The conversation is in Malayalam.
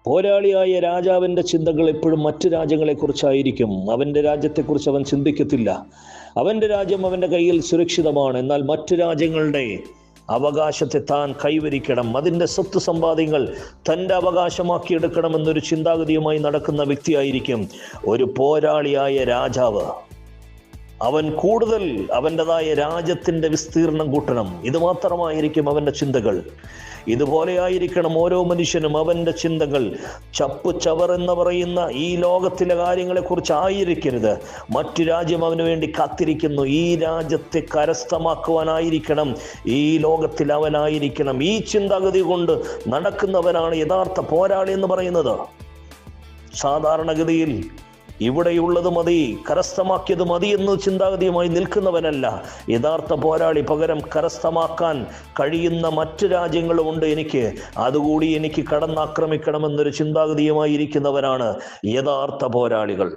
പോരാളിയായ രാജാവിൻ്റെ ചിന്തകൾ എപ്പോഴും മറ്റു രാജ്യങ്ങളെക്കുറിച്ചായിരിക്കും. അവൻ്റെ രാജ്യത്തെക്കുറിച്ച് അവൻ ചിന്തിക്കത്തില്ല. അവൻ്റെ രാജ്യം അവൻ്റെ കയ്യിൽ സുരക്ഷിതമാണ്. എന്നാൽ മറ്റു രാജ്യങ്ങളുടെ അവകാശത്തെ താൻ കൈവരിക്കണം, അതിൻ്റെ സ്വത്ത് സമ്പാദ്യങ്ങൾ തൻ്റെ അവകാശമാക്കിയെടുക്കണമെന്നൊരു ചിന്താഗതിയുമായി നടക്കുന്ന വ്യക്തിയായിരിക്കും ഒരു പോരാളിയായ രാജാവ്. അവൻ കൂടുതൽ അവൻ്റെതായ രാജ്യത്തിൻ്റെ വിസ്തീർണം കൂട്ടണം. ഇത് മാത്രമായിരിക്കും അവൻ്റെ ചിന്തകൾ. ഇതുപോലെ ആയിരിക്കണം ഓരോ മനുഷ്യനും. അവൻ്റെ ചിന്തകൾ ചപ്പ് ചവർ എന്ന് പറയുന്ന ഈ ലോകത്തിലെ കാര്യങ്ങളെക്കുറിച്ച് ആയിരിക്കരുത്. മറ്റു രാജ്യം അവന് വേണ്ടി കാത്തിരിക്കുന്നു. ഈ രാജ്യത്തെ കരസ്ഥമാക്കുവാനായിരിക്കണം ഈ ലോകത്തിൽ അവനായിരിക്കണം. ഈ ചിന്താഗതി കൊണ്ട് നടക്കുന്നവനാണ് യഥാർത്ഥ പോരാളി എന്ന് പറയുന്നത്. സാധാരണഗതിയിൽ ഇവിടെയുള്ളത് മതി, കരസ്ഥമാക്കിയത് മതി എന്ന ചിന്താഗതിയുമായി നിൽക്കുന്നവനല്ല യഥാർത്ഥ പോരാളി. പകരം കരസ്ഥമാക്കാൻ കഴിയുന്ന മറ്റു രാജ്യങ്ങളുമുണ്ട് എനിക്ക്, അതുകൂടി എനിക്ക് കടന്നാക്രമിക്കണമെന്നൊരു ചിന്താഗതിയുമായി ഇരിക്കുന്നവരാണ് യഥാർത്ഥ പോരാളികൾ.